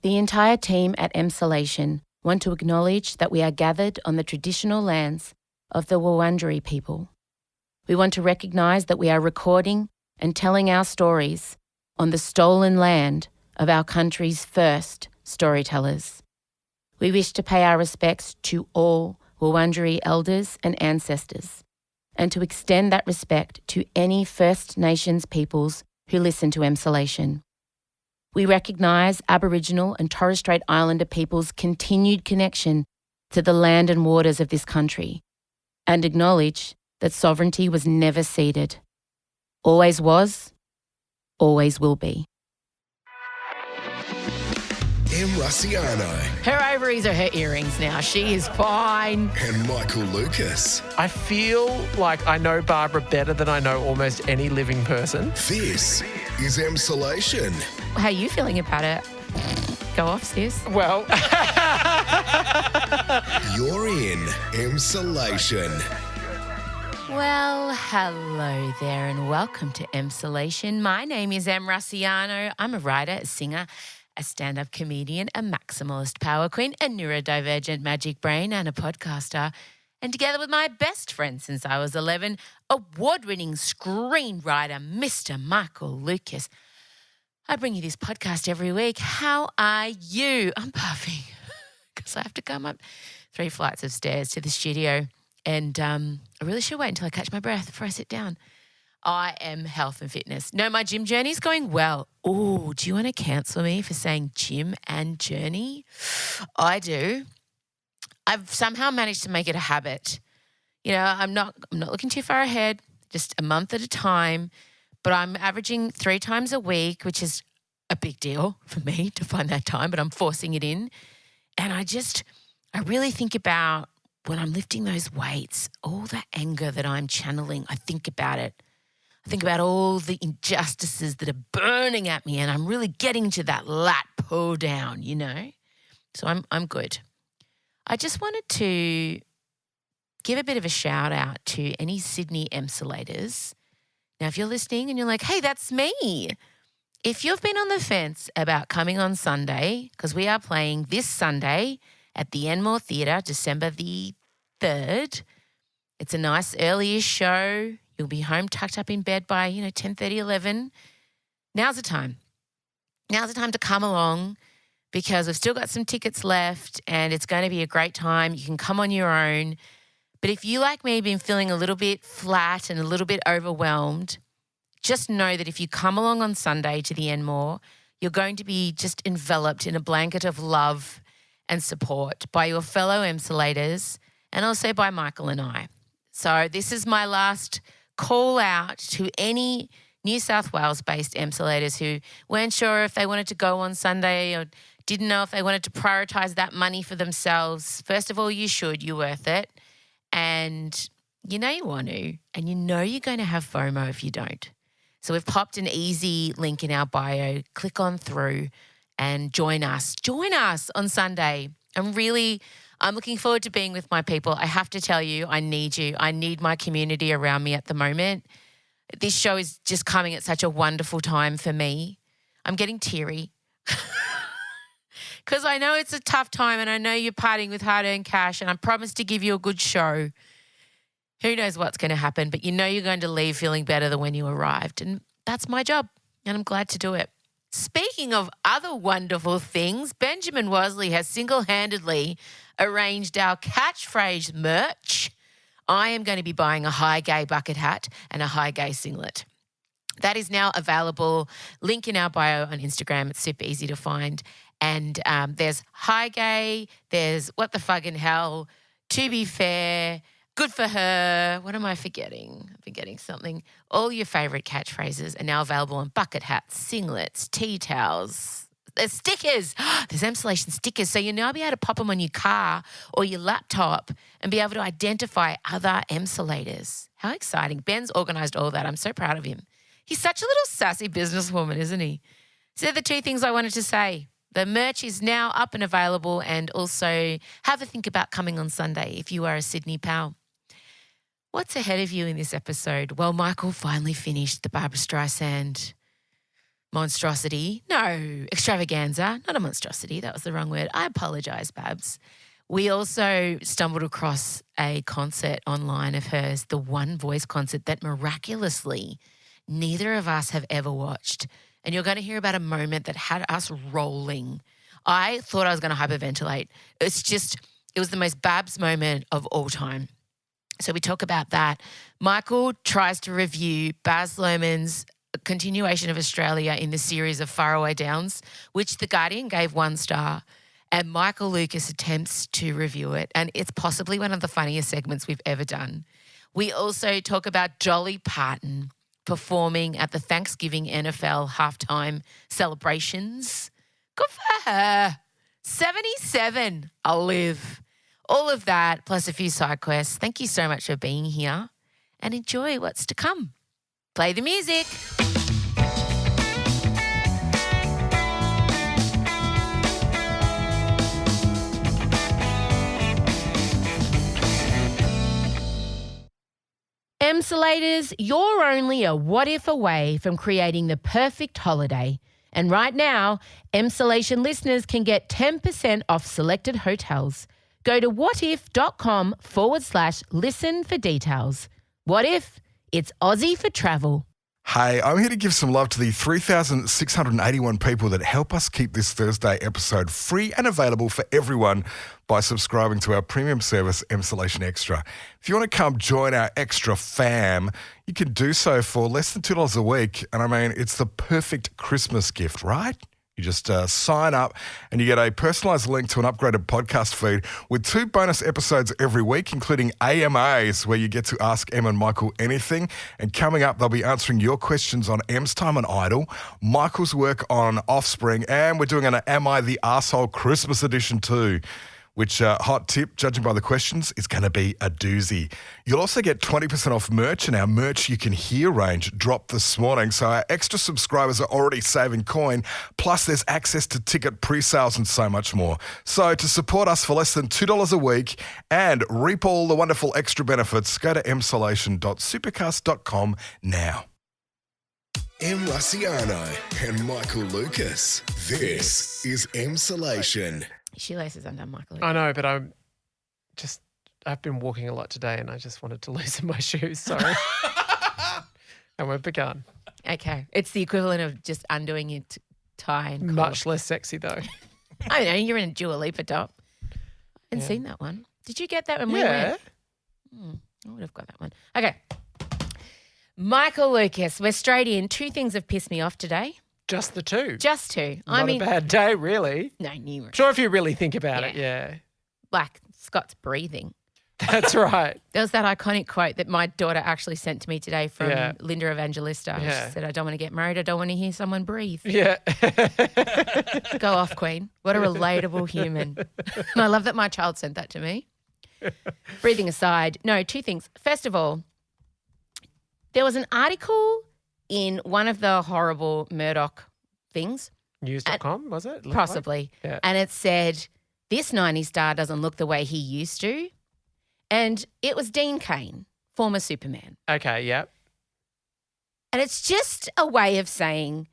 The entire team at Emsolation want to acknowledge that we are gathered on the traditional lands of the Wurundjeri people. We want to recognise that we are recording and telling our stories on the stolen land of our country's first storytellers. We wish to pay our respects to all Wurundjeri elders and ancestors, and to extend that respect to any First Nations peoples who listen to Emsolation. We recognise Aboriginal and Torres Strait Islander peoples' continued connection to the land and waters of this country, and acknowledge that sovereignty was never ceded. Always was, always will be. Em Rusciano Her ovaries are her earrings now. She is fine. and Micheal Lucas. I feel like I know Barbara better than I know almost any living person. This is Emsolation. How are you feeling about it? Go off, sis. Well, You're in Emsolation. Well, hello there and welcome to Emsolation. My name is Em Rusciano. I'm a writer, a singer, a stand-up comedian, a maximalist power queen, a neurodivergent magic brain and a podcaster. And together with my best friend since I was 11, award-winning screenwriter, Mr. Micheal Lucas, I bring you this podcast every week. How are you? I'm puffing because I have to come up 3 flights of stairs to the studio and I really should wait until I catch my breath before I sit down. I am health and fitness. No, my gym journey's going well. Oh, do you want to cancel me for saying gym and journey? I do. I've somehow managed to make it a habit. You know, I'm not looking too far ahead, just a month at a time, but I'm averaging 3 times a week, which is a big deal for me to find that time, but I'm forcing it in. And I really think about when I'm lifting those weights, all the anger that I'm channeling, I think about it. I think about all the injustices that are burning at me and I'm really getting to that lat pull down, you know. So I'm good. I just wanted to give a bit of a shout out to any Sydney Emsolators. Now, if you're listening and you're like, hey, that's me. If you've been on the fence about coming on Sunday, because we are playing this Sunday at the Enmore Theatre, December the 3rd. It's a nice early-ish show. You'll be home tucked up in bed by, 10:30, 11. Now's the time. Now's the time to come along because we've still got some tickets left and it's going to be a great time. You can come on your own. But if you, like me, been feeling a little bit flat and a little bit overwhelmed, just know that if you come along on Sunday to the Enmore, you're going to be just enveloped in a blanket of love and support by your fellow Emsolators and also by Micheal and I. So this is my last call out to any New South Wales-based Emsolators who weren't sure if they wanted to go on Sunday or didn't know if they wanted to prioritise that money for themselves. First of all, you should. You're worth it. And you know you want to, and you know you're going to have FOMO if you don't. So we've popped an easy link in our bio. Click on through and join us. Join us on Sunday. I'm looking forward to being with my people. I have to tell you, I need you. I need my community around me at the moment. This show is just coming at such a wonderful time for me. I'm getting teary because I know it's a tough time and I know you're parting with hard-earned cash and I promise to give you a good show. Who knows what's going to happen, but you know you're going to leave feeling better than when you arrived. And that's my job and I'm glad to do it. Speaking of other wonderful things, Benjamin Wasley has single-handedly arranged our catchphrase merch. I am going to be buying a high gay bucket hat and a high gay singlet. That is now available. Link in our bio on Instagram. It's super easy to find. And there's high gay, there's what the fucking hell, to be fair, good for her. What am I forgetting? I'm forgetting something. All your favourite catchphrases are now available on bucket hats, singlets, tea towels. There's stickers. There's Emsolation stickers. So you'll now be able to pop them on your car or your laptop and be able to identify other Emsolators. How exciting. Ben's organised all that. I'm so proud of him. He's such a little sassy businesswoman, isn't he? So they're the 2 things I wanted to say. The merch is now up and available and also have a think about coming on Sunday if you are a Sydney pal. What's ahead of you in this episode? Well, Micheal finally finished the Barbra Streisand monstrosity. No, extravaganza. Not a monstrosity. That was the wrong word. I apologise, Babs. We also stumbled across a concert online of hers, the One Voice concert that miraculously neither of us have ever watched. And you're going to hear about a moment that had us rolling. I thought I was going to hyperventilate. It was the most Babs moment of all time. So we talk about that. Micheal tries to review Baz Luhrmann's continuation of Australia in the series of Faraway Downs, which The Guardian gave 1 star. And Michael Lucas attempts to review it, and it's possibly one of the funniest segments we've ever done. We also talk about Dolly Parton performing at the Thanksgiving NFL halftime celebrations. Good for her. 77. I'll live. All of that, plus a few side quests. Thank you so much for being here, and enjoy what's to come. Play the music. Emsolators, you're only a what if away from creating the perfect holiday. And right now, Emsolation listeners can get 10% off selected hotels. Go to whatif.com/listen for details. What if? It's Aussie for travel. Hey, I'm here to give some love to the 3,681 people that help us keep this Thursday episode free and available for everyone by subscribing to our premium service, Emsolation Extra. If you want to come join our extra fam, you can do so for less than $2 a week. And I mean, it's the perfect Christmas gift, right? You just sign up and you get a personalised link to an upgraded podcast feed with 2 bonus episodes every week, including AMAs, where you get to ask Em and Micheal anything. And coming up, they'll be answering your questions on Em's time on Idol, Michael's work on Offspring, and we're doing an Am I the Arsehole Christmas edition too, which, hot tip, judging by the questions, is going to be a doozy. You'll also get 20% off merch, and our Merch You Can Hear range dropped this morning. So our extra subscribers are already saving coin. Plus, there's access to ticket pre-sales and so much more. So to support us for less than $2 a week and reap all the wonderful extra benefits, go to emsolation.supercast.com now. Em Rusciano and Micheal Lucas. This is Emsolation. Shoelaces undone, Michael. I know, but I've been walking a lot today and I just wanted to loosen my shoes. Sorry. And we've begun. Okay. It's the equivalent of just undoing your tie and collar. Much less sexy though. I know, you're in a Dua Lipa top. I hadn't seen that one. Did you get that when we went? I would have got that one. Okay. Micheal Lucas, we're straight in. 2 things have pissed me off today. Just the 2? Just 2. Not a bad day, really. No, numerous. Sure, if you really think about it, yeah. Like Scott's breathing. That's right. There was that iconic quote that my daughter actually sent to me today from Linda Evangelista. Yeah. She said, I don't want to get married. I don't want to hear someone breathe. Yeah. Go off, Queen. What a relatable human. And I love that my child sent that to me. Breathing aside, no, 2 things. First of all, there was an article in one of the horrible Murdoch things. News.com, was it? Possibly. Like? Yeah. And it said, this 90s star doesn't look the way he used to. And it was Dean Cain, former Superman. Okay, yep. And it's just a way of saying,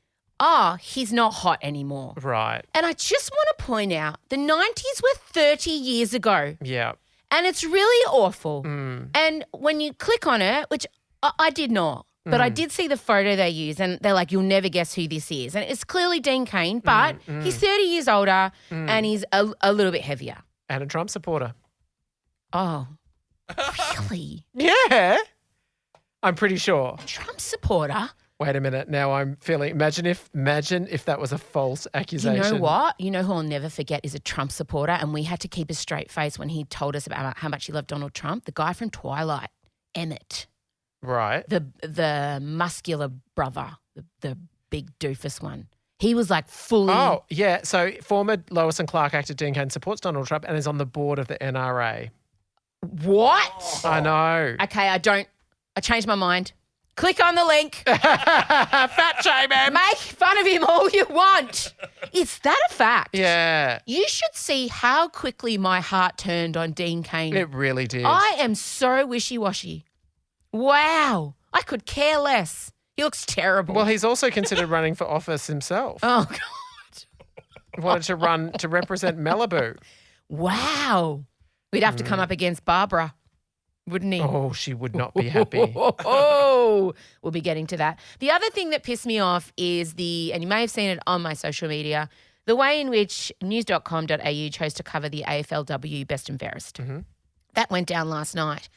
he's not hot anymore. Right. And I just want to point out the 90s were 30 years ago. Yeah. And it's really awful. And when you click on it, which I did not, but I did see the photo they use, and they're like, you'll never guess who this is. And it's clearly Dean Cain, but he's 30 years older and he's a little bit heavier. And a Trump supporter. Oh, really? Yeah. I'm pretty sure. Trump supporter? Wait a minute. Now I'm feeling, imagine if that was a false accusation. You know what? You know who I'll never forget is a Trump supporter, and we had to keep a straight face when he told us about how much he loved Donald Trump. The guy from Twilight, Emmett. Right. The muscular brother, the big doofus one. He was like fully. Oh, yeah. So former Lois and Clark actor Dean Cain supports Donald Trump and is on the board of the NRA. What? I know. Okay, I changed my mind. Click on the link. Fat shame, man. Make fun of him all you want. Is that a fact? Yeah. You should see how quickly my heart turned on Dean Cain. It really did. I am so wishy-washy. Wow. I could care less. He looks terrible. Well, he's also considered running for office himself. Oh, God. Wanted to run to represent Malibu. Wow. We'd have to come up against Barbra, wouldn't he? Oh, she would not be happy. Oh, we'll be getting to that. The other thing that pissed me off is and you may have seen it on my social media, the way in which news.com.au chose to cover the AFLW Best and Fairest. Mm-hmm. That went down last night.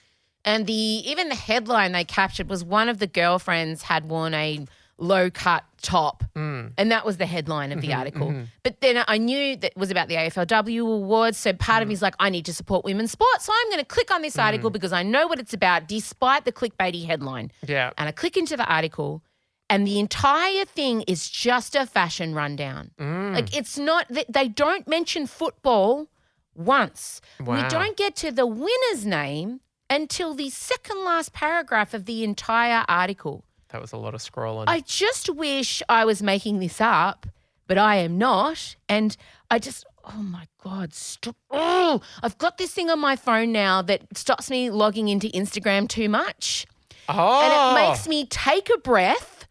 And even the headline they captured was one of the girlfriends had worn a low-cut top. And that was the headline of the article. But then I knew that it was about the AFLW awards, so part of me is like, I need to support women's sports, so I'm going to click on this article because I know what it's about despite the clickbaity headline. Yeah. And I click into the article and the entire thing is just a fashion rundown. Like it's not – they don't mention football once. Wow. We don't get to the winner's name until the second last paragraph of the entire article. That was a lot of scrolling. I just wish I was making this up, but I am not. And I just, oh my God, stop. Oh, I've got this thing on my phone now that stops me logging into Instagram too much. Oh. And it makes me take a breath.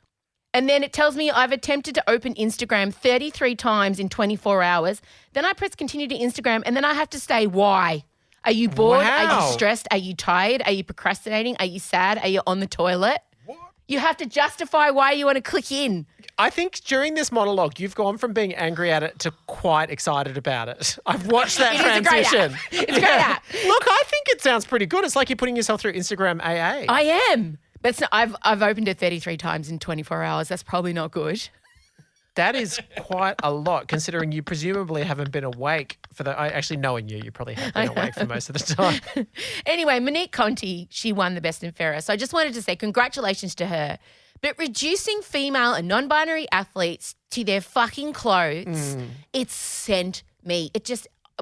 And then it tells me I've attempted to open Instagram 33 times in 24 hours. Then I press continue to Instagram and then I have to say why. Are you bored? Wow. Are you stressed? Are you tired? Are you procrastinating? Are you sad? Are you on the toilet? You have to justify why you want to click in. I think during this monologue, you've gone from being angry at it to quite excited about it. I've watched that transition. It's a great app. Look, I think it sounds pretty good. It's like you're putting yourself through Instagram AA. I am. But it's not, I've opened it 33 times in 24 hours. That's probably not good. That is quite a lot, considering you presumably haven't been awake for actually knowing you probably have been awake for most of the time. Anyway, Monique Conti, she won the Best and Fairest. So I just wanted to say congratulations to her. But reducing female and non-binary athletes to their fucking clothes, it sent me.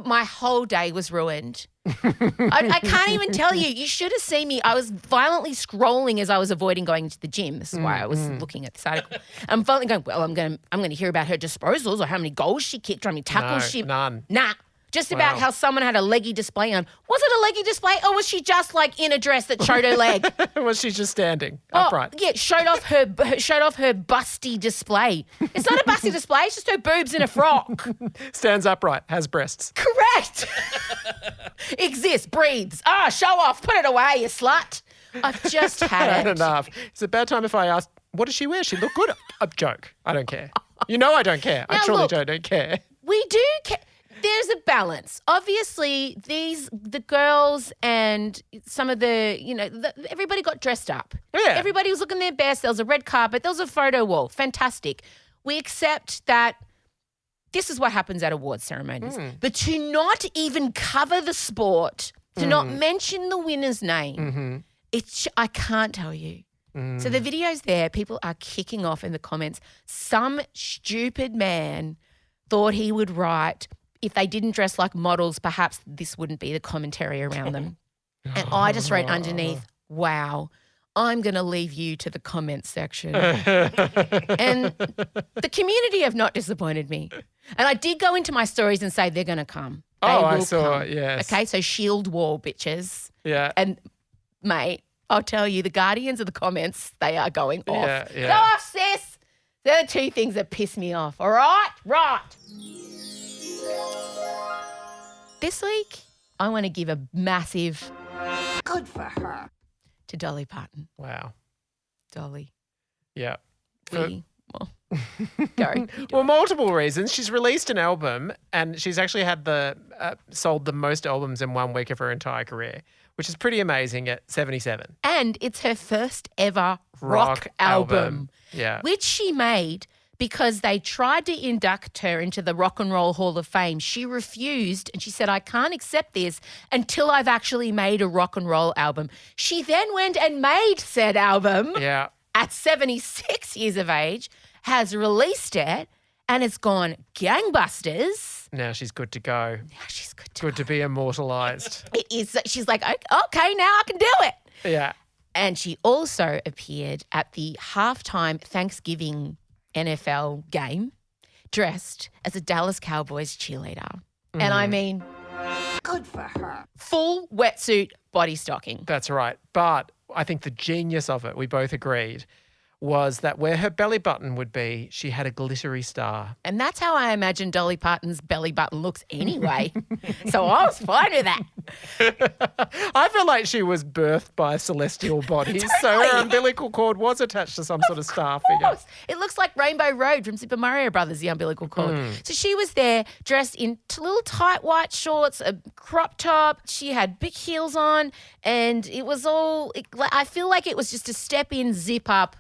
My whole day was ruined. I can't even tell you. You should have seen me. I was violently scrolling as I was avoiding going to the gym. This is why I was looking at this article. I'm violently going, well, I'm going to hear about her disposals or how many goals she kicked or how many tackles she... None. Nah. Just about how someone had a leggy display on. Was it a leggy display or was she just like in a dress that showed her leg? Was she just standing upright? Yeah, showed off her busty display. It's not a busty display, it's just her boobs in a frock. Stands upright, has breasts. Correct. Exists, breathes. Show off, put it away, you slut. I've just had it. Enough. It's about time if I asked, what does she wear? She look good. A joke. I don't care. You know I don't care. Now, I truly look, don't care. We do care. There's a balance. Obviously, the girls and some of everybody got dressed up. Yeah. Everybody was looking their best. There was a red carpet. There was a photo wall. Fantastic. We accept that this is what happens at awards ceremonies. But to not even cover the sport, to not mention the winner's name, I can't tell you. So the video's there. People are kicking off in the comments. Some stupid man thought he would write, if they didn't dress like models, perhaps this wouldn't be the commentary around them. And I just wrote underneath, wow, I'm going to leave you to the comments section. And the community have not disappointed me. And I did go into my stories and say they're going to come. I saw it, yes. Okay, so shield wall, bitches. Yeah. And, mate, I'll tell you, the guardians of the comments, they are going off. Yeah. Go off, sis. They're the two things that piss me off, all right? Right. This week, I want to give a massive good for her to Dolly Parton. Wow. Dolly. Yeah. Go. Well, multiple reasons. She's released an album and she's actually had sold the most albums in 1 week of her entire career, which is pretty amazing at 77. And it's her first ever rock album. Yeah. Which she made because they tried to induct her into the Rock and Roll Hall of Fame. She refused and she said, I can't accept this until I've actually made a rock and roll album. She then went and made said album at 76 years of age, has released it, and it's gone gangbusters. Now she's good to go. Good to be immortalised. It is. She's like, okay, now I can do it. Yeah. And she also appeared at the halftime Thanksgiving NFL game dressed as a Dallas Cowboys cheerleader. And I mean, good for her. Full wetsuit body stocking. That's right. But I think the genius of it, we both agreed, was that where her belly button would be, she had a glittery star. And that's how I imagine Dolly Parton's belly button looks anyway. So I was fine with that. I feel like she was birthed by celestial bodies, so her umbilical cord was attached to some sort of star figure. It looks like Rainbow Road from Super Mario Brothers, the umbilical cord. So she was there dressed in little tight white shorts, a crop top. She had big heels on, and it was all, I feel like it was just a step in, zip up,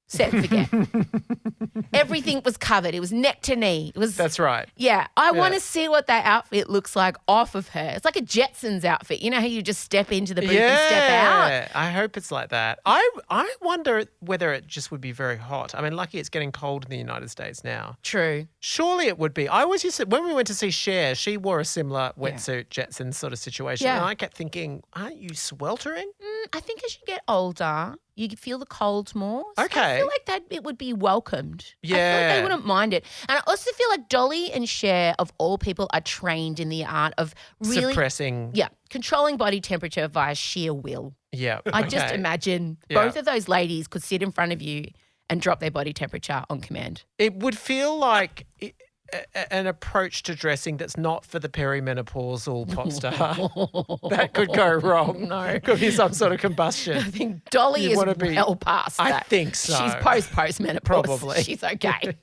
set and forget. Everything was covered. It was neck to knee. That's right. Yeah. I want to see what that outfit looks like off of her. It's like a Jetsons outfit. You know how you just step into the booth and step out? Yeah, I hope it's like that. I wonder whether it just would be very hot. I mean, lucky it's getting cold in the United States now. True. Surely it would be. I always used to, when we went to see Cher, she wore a similar wetsuit Jetsons sort of situation. Yeah. And I kept thinking, aren't you sweltering? I think as you get older, you feel the cold more. So Okay. I feel like that it would be welcomed. I feel Yeah. like they wouldn't mind it. And I also feel like Dolly and Cher, of all people, are trained in the art of really Suppressing. controlling body temperature via sheer will. Yeah. I just okay. imagine Yeah. both of those ladies could sit in front of you and drop their body temperature on command. It would feel like an approach to dressing that's not for the perimenopausal pop star. That could go wrong. No. Could be some sort of combustion. I think Dolly You is wanna be- well past I that. think so. She's post-menopause. Probably. She's okay.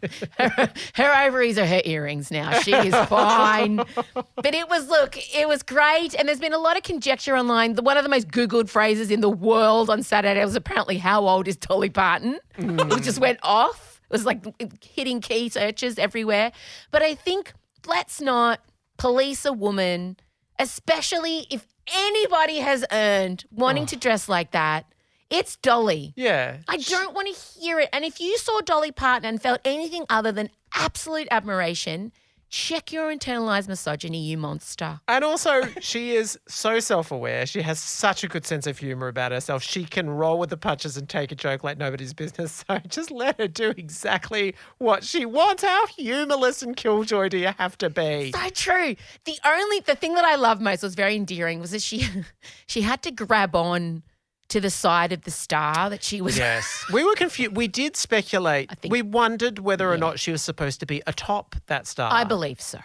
Her ovaries are her earrings now. She is fine. But it was great. And there's been a lot of conjecture online. One of the most Googled phrases in the world on Saturday was apparently, how old is Dolly Parton? It just went off. It was like hitting key searches everywhere. But I think let's not police a woman, especially if anybody has earned wanting to dress like that. It's Dolly. Yeah. I don't want to hear it. And if you saw Dolly Parton and felt anything other than absolute admiration, check your internalized misogyny, you monster. And also, she is so self-aware. She has such a good sense of humor about herself. She can roll with the punches and take a joke like nobody's business. So just let her do exactly what she wants. How humorless and killjoy do you have to be? So true. The thing that I loved most was very endearing was that she had to grab on to the side of the star that she was. Yes. We were confused. We did speculate. We wondered whether or not she was supposed to be atop that star. I believe so.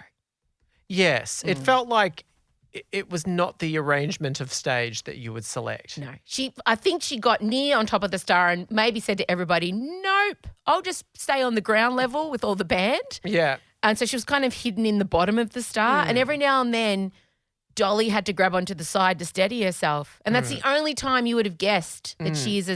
Yes. It felt like it was not the arrangement of stage that you would select. No. I think she got near on top of the star and maybe said to everybody, nope, I'll just stay on the ground level with all the band. Yeah. And so she was kind of hidden in the bottom of the star. And every now and then, Dolly had to grab onto the side to steady herself. And that's the only time you would have guessed that she is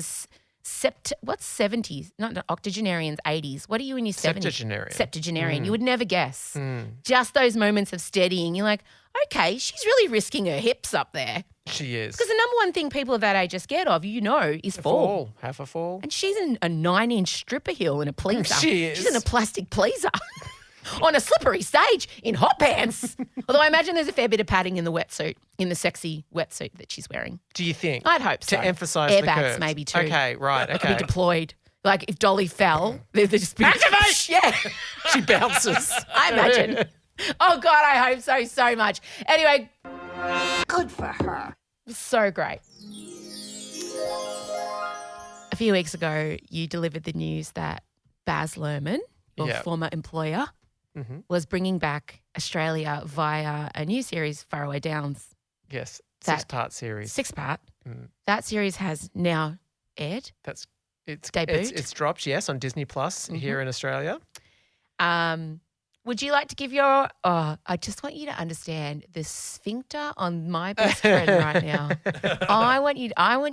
what's 70s? Not octogenarians, 80s. What are you in your 70s? Septuagenarian. Septuagenarian. You would never guess. Just those moments of steadying. You're like, okay, she's really risking her hips up there. She is. Because the number one thing people of that age are scared of, is fall. Half a fall. And she's in a 9-inch stripper heel in a pleaser. She is. She's in a plastic pleaser. On a slippery stage in hot pants. Although I imagine there's a fair bit of padding in the wetsuit, in the sexy wetsuit that she's wearing. Do you think? I'd hope so. To emphasise the airbags curves. maybe too. Okay, right, Be okay. deployed. Like if Dolly fell, there'd just be Activate! Yeah, She bounces. I imagine. Oh God, I hope so much. Anyway, Good for her. so great. A few weeks ago, you delivered the news that Baz Luhrmann, your Yep. former employer, was bringing back Australia via a new series, Faraway Downs. Yes, That- 6-part series. 6-part. That series has now aired. It's Debuted? It's dropped, yes, on Disney Plus here in Australia. Would you like to give your? Oh, I just want you to understand the sphincter on my best friend right now. I want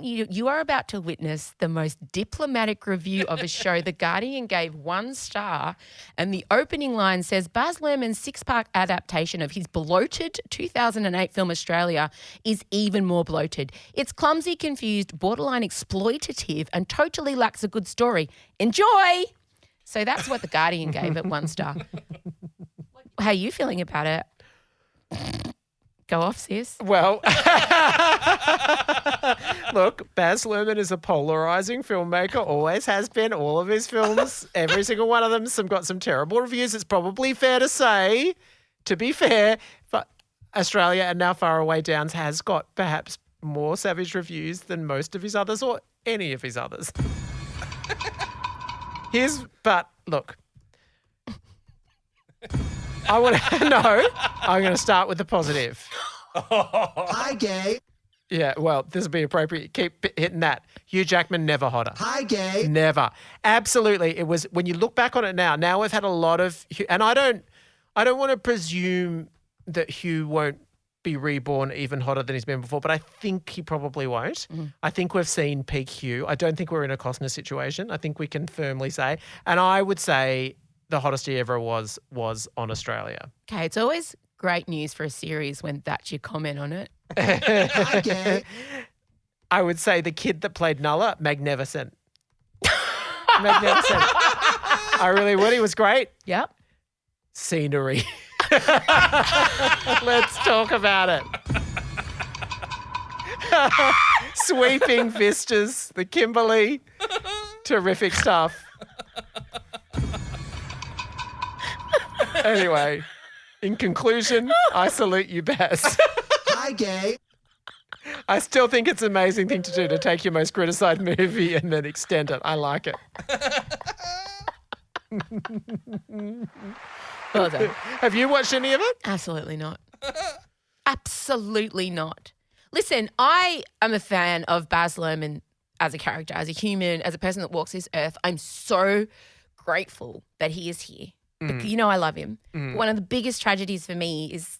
you. You are about to witness the most diplomatic review of a show. The Guardian gave 1 star, and the opening line says Baz Luhrmann's 6-part adaptation of his bloated 2008 film Australia is even more bloated. It's clumsy, confused, borderline exploitative, and totally lacks a good story. Enjoy. So that's what the Guardian gave it 1 star. How are you feeling about it? Go off, sis. Well, look, Baz Luhrmann is a polarizing filmmaker, always has been. All of his films, every single one of them, got some terrible reviews. It's probably fair to say, to be fair, but Australia and now Faraway Downs has got perhaps more savage reviews than most of his others or any of his others. But look, I'm going to start with the positive. Hi, gay. Yeah, well, this will be appropriate. Keep hitting that. Hugh Jackman, never hotter. Hi, gay. Never. Absolutely. It was, when you look back on it now we've had a lot of, and I don't want to presume that Hugh won't be reborn even hotter than he's been before, but I think he probably won't. I think we've seen peak Hugh. I don't think we're in a Costner situation. I think we can firmly say, and I would say the hottest he ever was on Australia. Okay, it's always great news for a series when that's your comment on it. Hi, gay. I would say the kid that played Nulla, magnificent. Magnificent. I really would. He was great. Yep. Scenery. Let's talk about it. Sweeping vistas, the Kimberley. Terrific stuff. Anyway, in conclusion, I salute you, Baz. Hi, gay. I still think it's an amazing thing to do, to take your most criticised movie and then extend it. I like it. Well done. Have you watched any of it? Absolutely not. Absolutely not. Listen, I am a fan of Baz Luhrmann as a character, as a human, as a person that walks this earth. I'm so grateful that he is here. You know I love him. One of the biggest tragedies for me is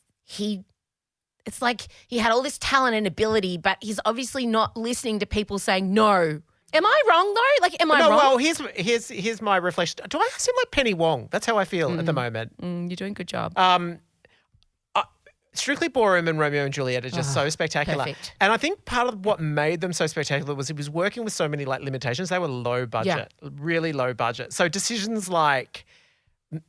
it's like he had all this talent and ability, but he's obviously not listening to people saying no. Am I wrong though? Like, am I wrong? Well, here's my reflection. Do I seem like Penny Wong? That's how I feel at the moment. You're doing a good job. Strictly Ballroom and Romeo and Juliet are just so spectacular. Perfect. And I think part of what made them so spectacular was he was working with so many like limitations. They were low budget, really low budget. So decisions like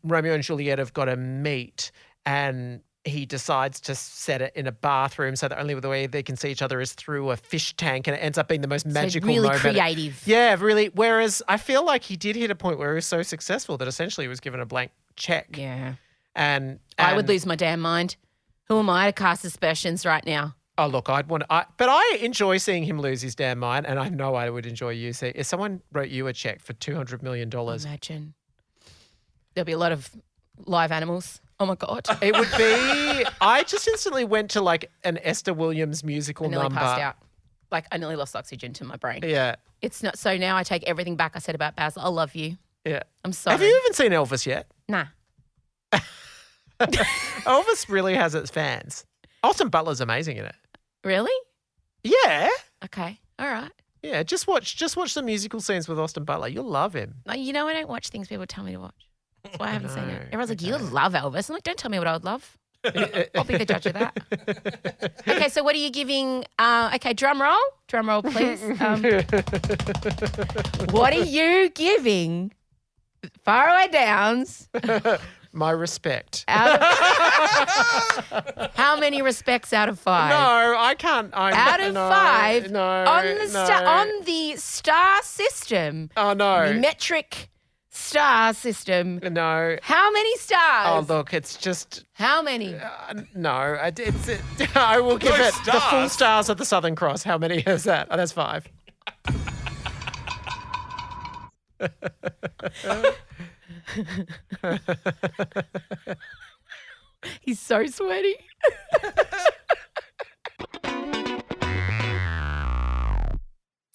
Romeo and Juliet have got to meet, and he decides to set it in a bathroom so the only way they can see each other is through a fish tank, and it ends up being the most magical really moment. creative. Yeah, really. Whereas I feel like he did hit a point where he was so successful that essentially he was given a blank check. Yeah. And I would lose my damn mind. Who am I to cast aspersions right now? Oh, look, but I enjoy seeing him lose his damn mind, and I know I would enjoy you. See, if someone wrote you a check for $200 million, Imagine. There'll be a lot of live animals. Oh, my God. it would be. I just instantly went to like an Esther Williams musical I nearly number. passed out. Like, I nearly lost oxygen to my brain. Yeah, It's not. So now I take everything back I said about Basil. I love you. yeah. I'm sorry. Have you even seen Elvis yet? Nah. Elvis really has its fans. Austin Butler's amazing in it. Really? Yeah, Okay. All right. yeah. Just watch the musical scenes with Austin Butler. You'll love him. No, you know, I don't watch things people tell me to watch. That's why I haven't seen No, it. Everyone's like, you love Elvis. I'm like, don't tell me what I would love. I'll be the judge of that. Okay, so what are you giving? Okay, drum roll, please. What are you giving Faraway Downs? My respect. How many respects out of 5? No, I can't. Out of 5 No, on the star system. Oh no, The metric star system. no. How many stars? Oh look, it's just How many? no. I will give No it the full stars. stars of the Southern Cross. How many is that? Oh, that's 5. He's so sweaty.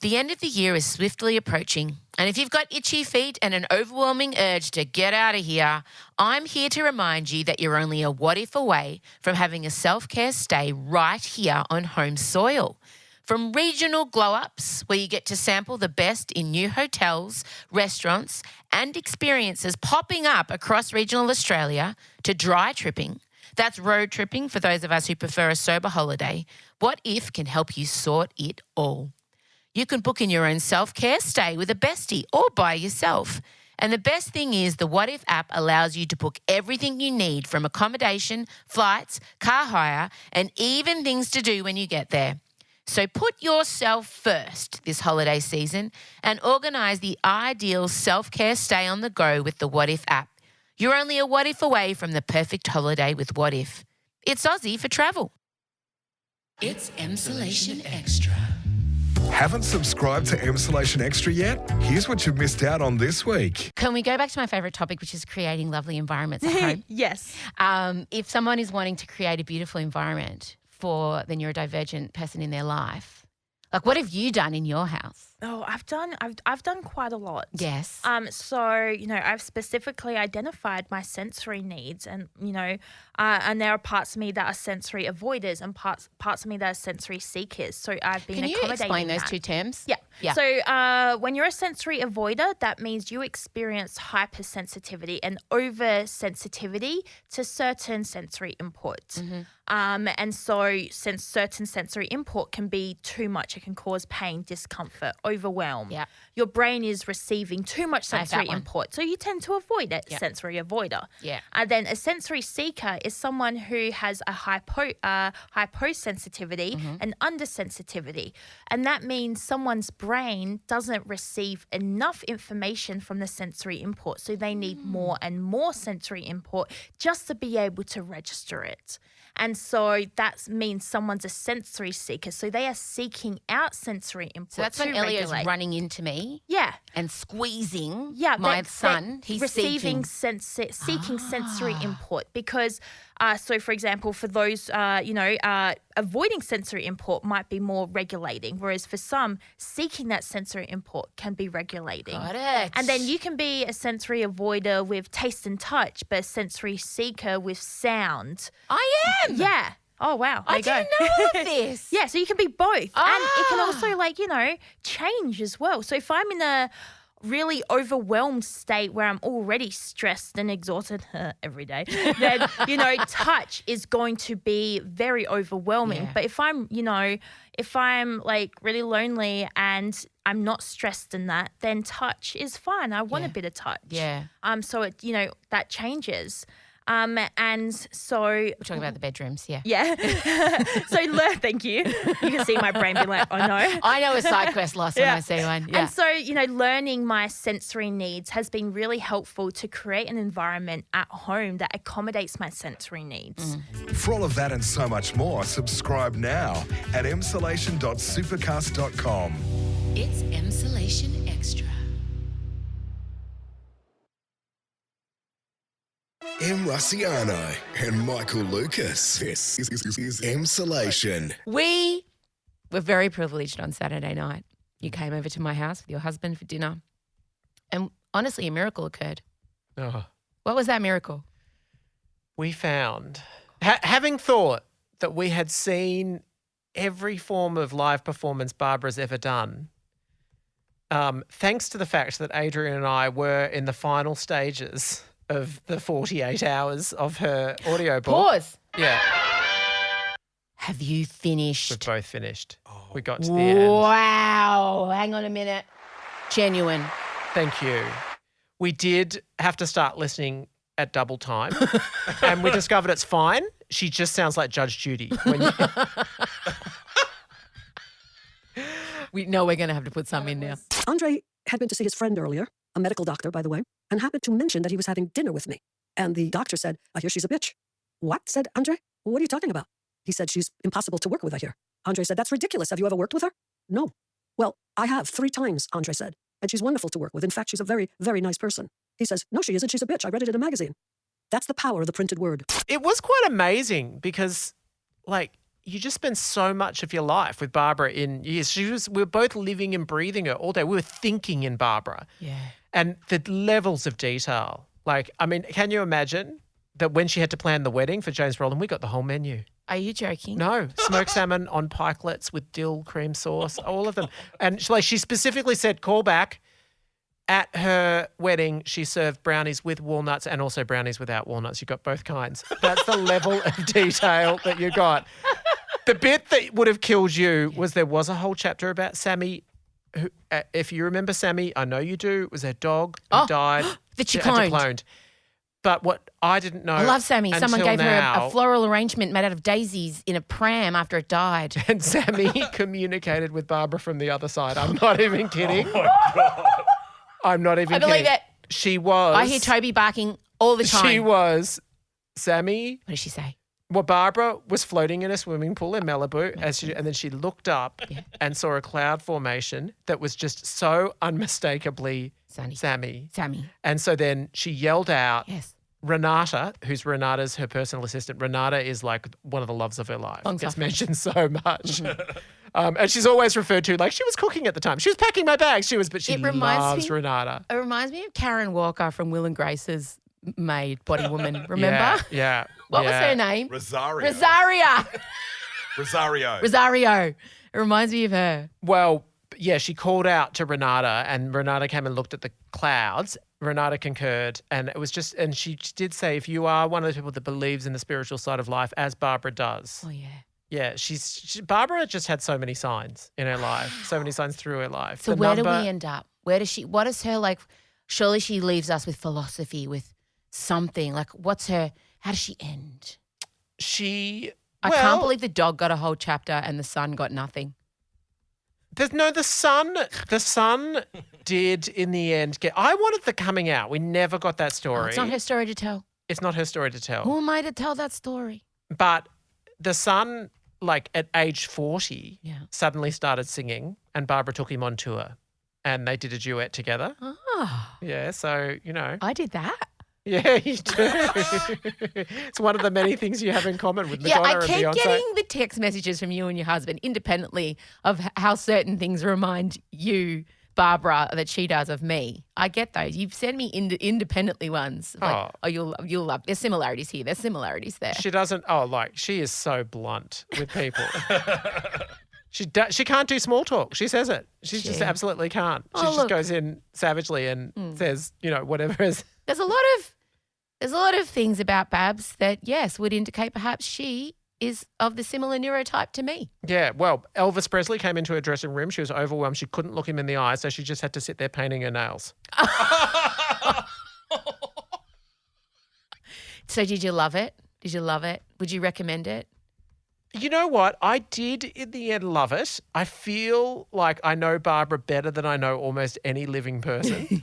The end of the year is swiftly approaching, and if you've got itchy feet and an overwhelming urge to get out of here, I'm here to remind you that you're only a what if away from having a self-care stay right here on home soil. From regional glow-ups, where you get to sample the best in new hotels, restaurants, and experiences popping up across regional Australia, to dry tripping. That's road tripping for those of us who prefer a sober holiday. What If can help you sort it all. You can book in your own self-care stay with a bestie or by yourself. And the best thing is the What If app allows you to book everything you need, from accommodation, flights, car hire, and even things to do when you get there. So put yourself first this holiday season and organise the ideal self-care stay on the go with the What If app. You're only a what if away from the perfect holiday with What If. It's Aussie for travel. It's Emsolation Extra. Haven't subscribed to Emsolation Extra yet? Here's what you've missed out on this week. Can we go back to my favourite topic, which is creating lovely environments at home? Yes. If someone is wanting to create a beautiful environment for the neurodivergent person in their life, like what have you done in your house? Oh, I've done quite a lot. Yes. So, I've specifically identified my sensory needs and, and there are parts of me that are sensory avoiders and parts of me that are sensory seekers. So I've been Can you accommodating explain those that. two terms? Yeah. Yeah. So when you're a sensory avoider, that means you experience hypersensitivity and oversensitivity to certain sensory inputs. And so since certain sensory input can be too much, it can cause pain, discomfort, overwhelm. Yeah. Your brain is receiving too much I have that sensory one. input. So you tend to avoid it, Yeah. sensory avoider. Yeah. And then a sensory seeker is someone who has a hyposensitivity and undersensitivity. And that means someone's brain doesn't receive enough information from the sensory input. So they need more and more sensory input just to be able to register it. And so that means someone's a sensory seeker. So they are seeking out sensory input. So that's to when Elio's regulate. running into me Yeah. and squeezing Yeah, my that- son. that He's receiving seeking. seeking sensory input because, so for example, for those, avoiding sensory input might be more regulating, whereas for some, seeking that sensory input can be regulating. Got it. And then you can be a sensory avoider with taste and touch, but a sensory seeker with sound. I am. Yeah. Oh, wow. There I you go. didn't know all of this. Yeah, so you can be both. And it can Ah. also, change as well. So if I'm in a really overwhelmed state where I'm already stressed and exhausted every day, then, touch is going to be very overwhelming. Yeah. But if I'm like really lonely and I'm not stressed in that, then touch is fine. I want a bit of touch. Yeah. So it, that changes. And so We're talking about the bedrooms, yeah. yeah. So thank you. You can see my brain be like, oh no. I know a side quest loss when I see one. Yeah. And so, learning my sensory needs has been really helpful to create an environment at home that accommodates my sensory needs. For all of that and so much more, subscribe now at emsolation.supercast.com. It's Emsolation Extra. M. Russiano and Micheal Lucas. This is Emsolation. We were very privileged on Saturday night. You came over to my house with your husband for dinner. And honestly, a miracle occurred. Oh. What was that miracle? We found, having thought that we had seen every form of live performance Barbara's ever done, thanks to the fact that Adrian and I were in the final stages of the 48 hours of her audio book. Pause. Yeah, Have you finished? we've both finished. We got to the end. Wow. Hang on a minute. Genuine. Thank you. We did have to start listening at double time, and we discovered it's fine. She just sounds like Judge Judy. When you, We know we're going to have to put some in now. Andre had been to see his friend earlier, a medical doctor, by the way, and happened to mention that he was having dinner with me. And the doctor said, I hear she's a bitch. What? Said Andre. What are you talking about? He said, she's impossible to work with, I hear. Andre said, that's ridiculous. Have you ever worked with her? No. Well, I have 3 times, Andre said. And she's wonderful to work with. In fact, she's a very, very nice person. He says, no, she isn't. She's a bitch. I read it in a magazine. That's the power of the printed word. it was quite amazing because, you just spend so much of your life with Barbara in years. We were both living and breathing her all day. We were thinking in Barbara. Yeah. And the levels of detail. Can you imagine that when she had to plan the wedding for James Brolin, we got the whole menu? Are you joking? No, smoked salmon on pikelets with dill cream sauce, all of them. And she specifically said, call back. At her wedding, she served brownies with walnuts and also brownies without walnuts. You got both kinds. That's the level of detail that you got. The bit that would have killed you was there was a whole chapter about Sammy. Who, if you remember Sammy, I know you do, it was her dog who died. that she had to cloned. But what I didn't know. I love Sammy. Someone until gave her now, a floral arrangement made out of daisies in a pram after it died. And Sammy communicated with Barbara from the other side. I'm not even kidding. Oh, my God. I'm not even I believe kidding. it. She was. I hear Toby barking all the time. She was. Sammy, What did she say? Well, Barbara was floating in a swimming pool in Malibu, and then she looked up and saw a cloud formation that was just so unmistakably Sammy. And so then she yelled out, Renata, Renata's her personal assistant. Renata is like one of the loves of her life. Gets mentioned so much. And she's always referred to like she was cooking at the time. She was packing my bags. But she loves Renata. It reminds me of Karen Walker from Will and Grace's maid, Body Woman. Remember? Yeah. What was her name? Rosario. Rosario. It reminds me of her. Well, yeah, she called out to Renata and Renata came and looked at the clouds. Renata concurred and it was just, and she did say, if you are one of the people that believes in the spiritual side of life, as Barbara does. Oh, yeah. Yeah, Barbara just had so many signs in her life, so many signs through her life. So where do we end up? What is her like, surely she leaves us with philosophy, with something. Like how does she end? I can't believe the dog got a whole chapter and the son got nothing. The son did in the end I wanted the coming out. We never got that story. Oh, it's not her story to tell. It's not her story to tell. Who am I to tell that story? But the son, like at age 40, suddenly started singing and Barbara took him on tour and they did a duet together. Oh. Yeah, so, I did that. Yeah, you do. It's one of the many things you have in common with Madonna and Beyonce. I keep getting the text messages from you and your husband independently of how certain things remind you, Barbara, that she does of me. I get those. You've sent me independently ones. Like, you'll love. There's similarities here. There's similarities there. She doesn't. She is so blunt with people. She can't do small talk. She says it. She just absolutely can't. She just goes in savagely and says, whatever is. There's a lot of things about Babs that, yes, would indicate perhaps she is of the similar neurotype to me. Yeah, well, Elvis Presley came into her dressing room. She was overwhelmed. She couldn't look him in the eye, so she just had to sit there painting her nails. So did you love it? Would you recommend it? You know what? I did in the end love it. I feel like I know Barbara better than I know almost any living person.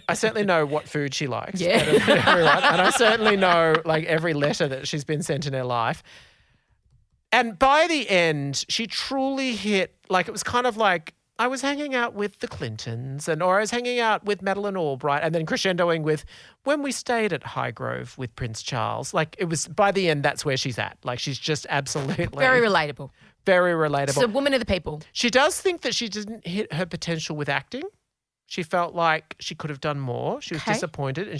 I certainly know what food she likes better than everyone. And I certainly know like every letter that she's been sent in her life. And by the end, she truly hit, like it was kind of like I was hanging out with the Clintons or I was hanging out with Madeleine Albright and then crescendoing with when we stayed at Highgrove with Prince Charles. Like it was by the end, that's where she's at. Like she's just absolutely. Very relatable. Very relatable. She's a woman of the people. She does think that she didn't hit her potential with acting. She felt like she could have done more. She was disappointed and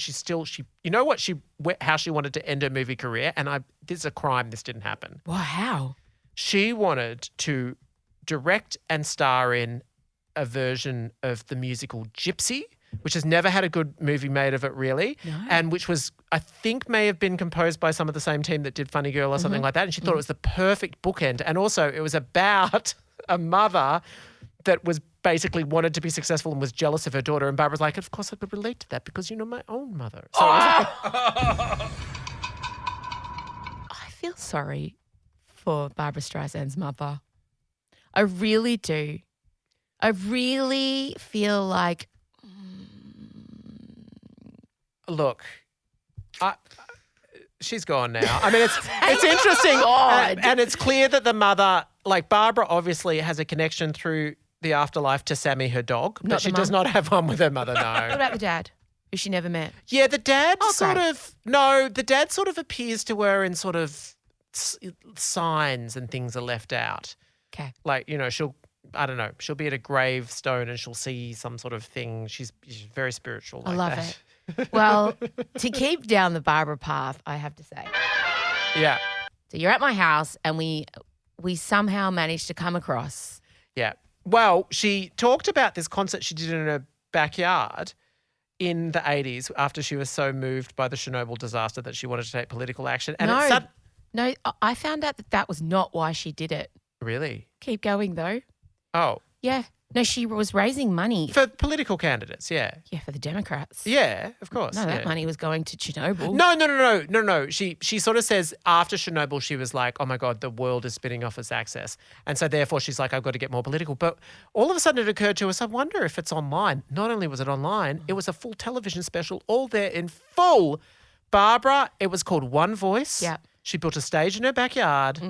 how she wanted to end her movie career. And this is a crime this didn't happen. Well, how? She wanted to direct and star in a version of the musical Gypsy, which has never had a good movie made of it really, and which was, I think, may have been composed by some of the same team that did Funny Girl or something like that, and she thought it was the perfect bookend. And also it was about a mother that was basically wanted to be successful and was jealous of her daughter, and Barbara's like, of course I could relate to that because you know my own mother. So I feel sorry for Barbra Streisand's mother. I really do. I really feel like. Look, she's gone now. I mean, it's interesting, and it's clear that the mother, like Barbara, obviously has a connection through the afterlife to Sammy, her dog, but she does not have one with her mother. No. What about the dad, who she never met? Yeah, the dad the dad sort of appears to her in sort of signs and things are left out. Okay. Like, she'll be at a gravestone and she'll see some sort of thing. She's very spiritual like that. I love it. Well, to keep down the Barbara path, I have to say. Yeah. So you're at my house and we somehow managed to come across. Yeah. Well, she talked about this concert she did in her backyard in the 80s after she was so moved by the Chernobyl disaster that she wanted to take political action. And No, I found out that was not why she did it. Really? Keep going, though. Oh. Yeah. No, she was raising money. For political candidates, yeah. Yeah, for the Democrats. Yeah, of course. No, that money was going to Chernobyl. No. She sort of says after Chernobyl, she was like, oh my God, the world is spinning off its axis. And so therefore she's like, I've got to get more political. But all of a sudden it occurred to us, I wonder if it's online. Not only was it online, it was a full television special, all there in full. Barbara, it was called One Voice. Yeah. She built a stage in her backyard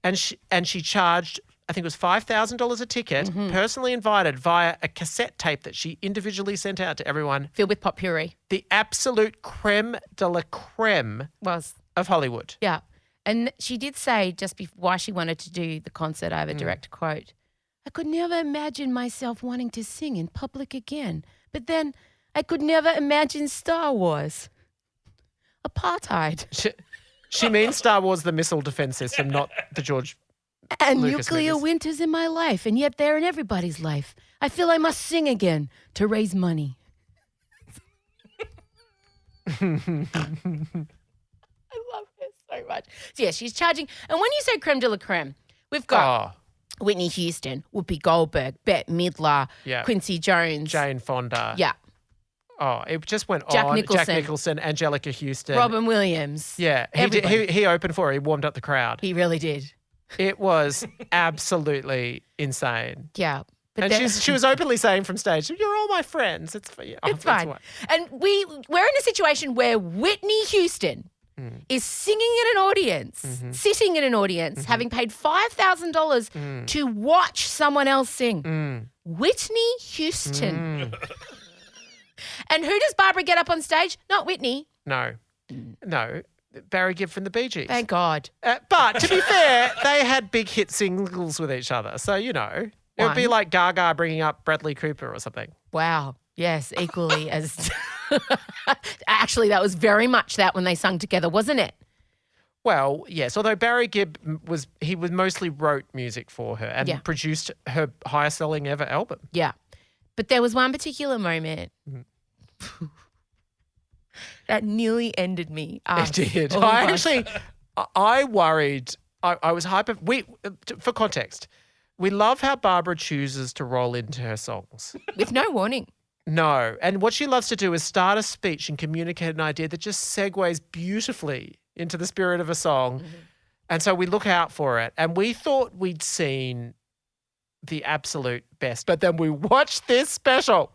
and she charged, I think it was $5,000 a ticket, personally invited via a cassette tape that she individually sent out to everyone. Filled with potpourri. The absolute creme de la creme of Hollywood. Yeah. And she did say why she wanted to do the concert, I have a direct quote. I could never imagine myself wanting to sing in public again. But then I could never imagine Star Wars. Apartheid. She means Star Wars, the missile defense system, not the George And Lucas nuclear movies. winters in my life, and yet they're in everybody's life. I feel I must sing again to raise money. I love her so much. So yeah, she's charging. And when you say creme de la creme, we've got Whitney Houston, Whoopi Goldberg, Bette Midler, Quincy Jones. Jane Fonda. Yeah. Oh, it just went Jack on. Nicholson. Jack Nicholson, Angelica Houston. Robin Williams. Yeah. He opened for her. He warmed up the crowd. He really did. It was absolutely insane. Yeah. And she was openly saying from stage, "You're all my friends. It's for you." It's fine. And we're in a situation where Whitney Houston is singing in an audience, sitting in an audience, having paid $5,000 to watch someone else sing. Whitney Houston. And who does Barbara get up on stage? Not Whitney. No. Barry Gibb from the Bee Gees. Thank God. But to be fair, they had big hit singles with each other. So, it would be like Gaga bringing up Bradley Cooper or something. Wow. Yes, equally as... Actually, that was very much that when they sung together, wasn't it? Well, yes. Although Barry Gibb mostly wrote music for her and produced her highest selling ever album. Yeah. But there was one particular moment that nearly ended me. It did. Oh I worried. I was hyper. For context, we love how Barbara chooses to roll into her songs. With no warning. No. And what she loves to do is start a speech and communicate an idea that just segues beautifully into the spirit of a song. And so we look out for it. And we thought we'd seen the absolute best. But then we watched this special.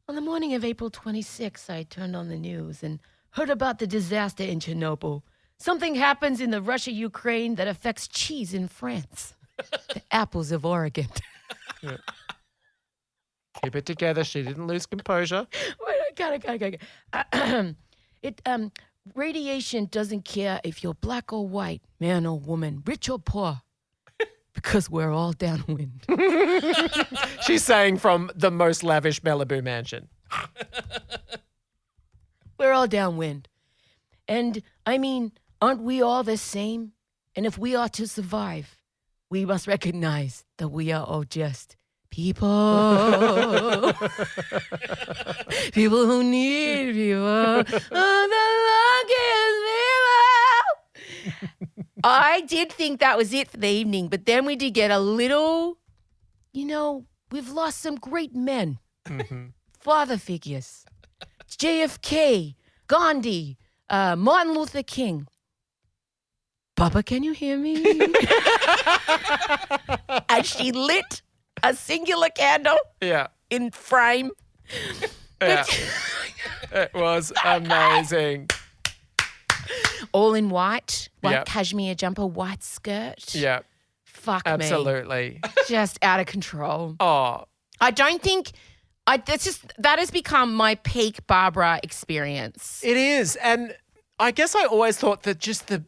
On the morning of April 26th, I turned on the news and heard about the disaster in Chernobyl. Something happens in the Russia-Ukraine that affects cheese in France. The apples of Oregon. Yeah. Keep it together. She didn't lose composure. Wait, got it. Radiation doesn't care if you're black or white, man or woman, rich or poor, because we're all downwind. She's saying from the most lavish Malibu mansion. We're all downwind. And, aren't we all the same? And if we are to survive, we must recognize that we are all just people. People who need people. Oh, the longest people. I did think that was it for the evening, but then we did get a little, we've lost some great men. Father figures. JFK, Gandhi, Martin Luther King. Papa, can you hear me? And she lit a singular candle in frame. Yeah. It was amazing. All in white cashmere jumper, white skirt. Yeah. Fuck Absolutely. me. Just out of control. Oh. I don't think... that has become my peak Barbara experience. It is. And I guess I always thought that just the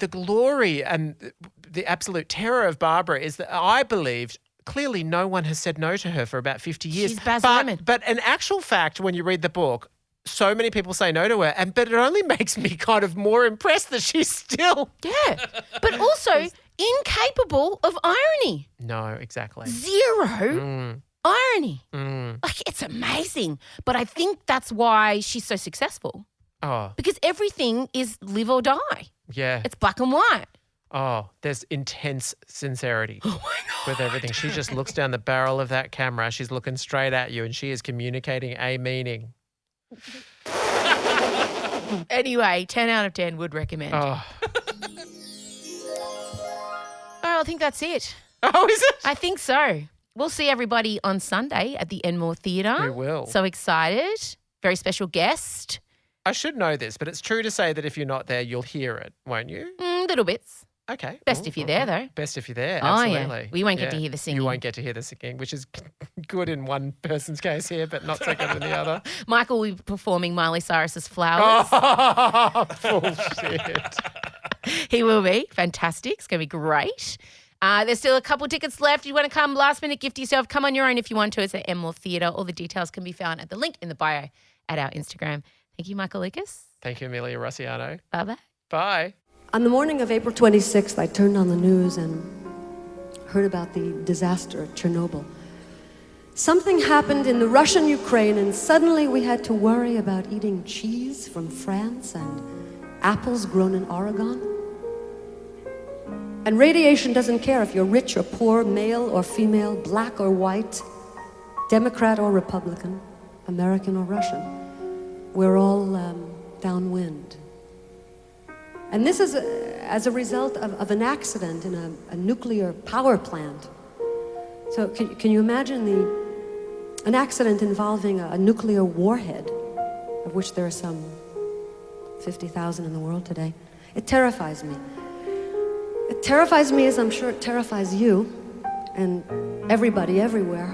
glory and the absolute terror of Barbara is that I believed clearly no one has said no to her for about 50 years. She's Baz Luhrmann. But in actual fact, when you read the book, so many people say no to her, but it only makes me kind of more impressed that she's still... Yeah, but also incapable of irony. No, exactly. Zero irony. Like, it's amazing. But I think that's why she's so successful. Oh. Because everything is live or die. Yeah. It's black and white. Oh, there's intense sincerity Oh, my God. with everything. She just looks down the barrel of that camera. She's looking straight at you and she is communicating a meaning. Anyway, 10 out of 10 would recommend. Oh. All right, I think that's it. Oh, is it? I think so. We'll see everybody on Sunday at the Enmore Theatre. We will. So excited. Very special guest. I should know this, but it's true to say that if you're not there, you'll hear it, won't you? Little bits. Okay. Best if you're there, though. Best if you're there, Oh, absolutely. yeah. We won't get to hear the singing. You won't get to hear the singing, which is good in one person's case here, but not so good in the other. Michael will be performing Miley Cyrus's Flowers. Oh, bullshit. He will be. Fantastic. It's going to be great. There's still a couple tickets left. You want to come last minute, gift yourself. Come on your own if you want to. It's at Enmore Theatre. All the details can be found at the link in the bio at our Instagram. Thank you, Michael Lucas. Thank you, Amelia Rossiano. Bye-bye. Bye. On the morning of April 26th, I turned on the news and heard about the disaster at Chernobyl. Something happened in the Russian Ukraine, and suddenly we had to worry about eating cheese from France and apples grown in Oregon. And radiation doesn't care if you're rich or poor, male or female, black or white, Democrat or Republican, American or Russian. We're all downwind. And this is as a result of an accident in a nuclear power plant. So can you imagine an accident involving a nuclear warhead, of which there are some 50,000 in the world today? It terrifies me. It terrifies me, as I'm sure it terrifies you and everybody everywhere.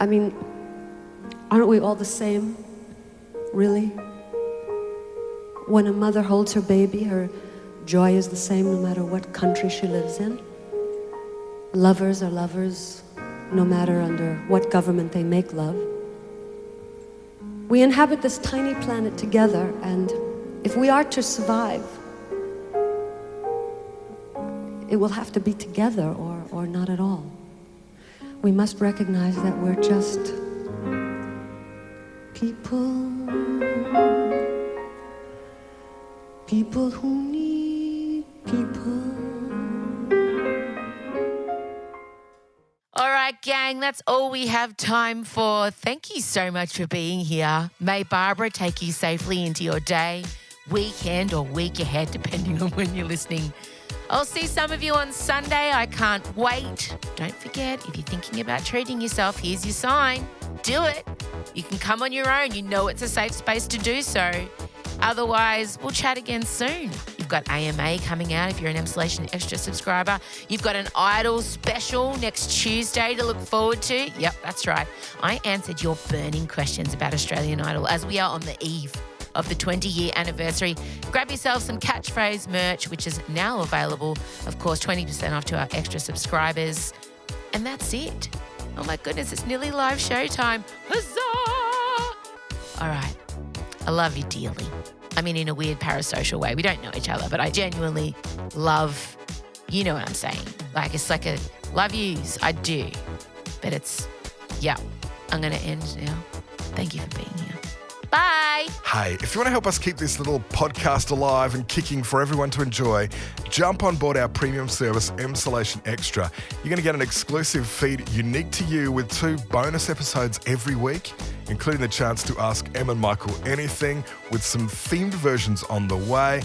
I mean, aren't we all the same, really? When a mother holds her baby, her joy is the same no matter what country she lives in. Lovers are lovers no matter under what government they make love. We inhabit this tiny planet together, and if we are to survive, it will have to be together or not at all. We must recognize that we're just people who need people. All right, gang, that's all we have time for. Thank you so much for being here. May Barbara take you safely into your day, weekend, or week ahead, depending on when you're listening. I'll see some of you on Sunday. I can't wait. Don't forget, if you're thinking about treating yourself, here's your sign. Do it. You can come on your own. You know it's a safe space to do so. Otherwise, we'll chat again soon. You've got AMA coming out if you're an Emsolation Extra subscriber. You've got an Idol special next Tuesday to look forward to. Yep, that's right. I answered your burning questions about Australian Idol as we are on the eve of the 20-year anniversary. Grab yourself some catchphrase merch, which is now available. Of course, 20% off to our extra subscribers. And that's it. Oh my goodness, it's nearly live show time. Huzzah! All right. I love you dearly. I mean, in a weird parasocial way. We don't know each other, but I genuinely love, you know what I'm saying. Like, it's like a love yous. I do. But it's, yeah, I'm going to end now. Thank you for being here. Bye. Hey, if you want to help us keep this little podcast alive and kicking for everyone to enjoy, jump on board our premium service, Emsolation Extra. You're going to get an exclusive feed unique to you with 2 bonus episodes every week, including the chance to ask Em and Michael anything with some themed versions on the way.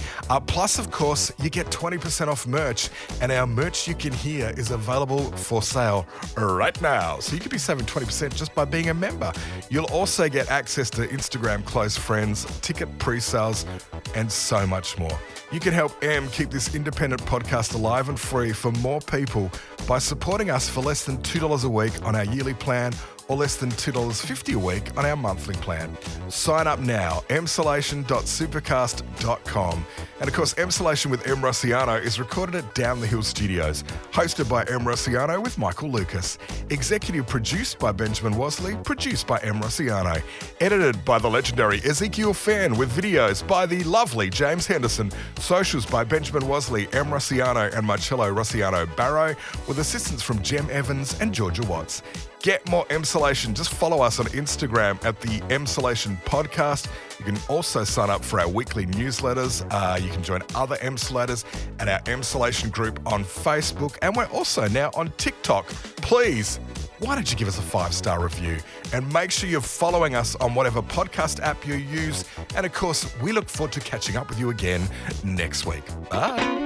Plus, of course, you get 20% off merch, and our merch you can hear is available for sale right now. So you could be saving 20% just by being a member. You'll also get access to Instagram close friends, ticket pre-sales, and so much more. You can help Em keep this independent podcast alive and free for more people by supporting us for less than $2 a week on our yearly plan, or less than $2.50 a week on our monthly plan. Sign up now, emsolation.supercast.com. And of course, Emsolation with Em Rossiano is recorded at Down the Hill Studios, hosted by Em Rossiano with Michael Lucas. Executive produced by Benjamin Wasley, produced by Em Rossiano. Edited by the legendary Ezekiel Fan, with videos by the lovely James Henderson. Socials by Benjamin Wasley, Em Rossiano and Micheal Rossiano Barrow, with assistance from Jem Evans and Georgia Watts. Get more Emsolation. Just follow us on Instagram at the Emsolation Podcast. You can also sign up for our weekly newsletters. You can join other Emsolators at our Emsolation group on Facebook. And we're also now on TikTok. Please, why don't you give us a 5-star review? And make sure you're following us on whatever podcast app you use. And of course, we look forward to catching up with you again next week. Bye.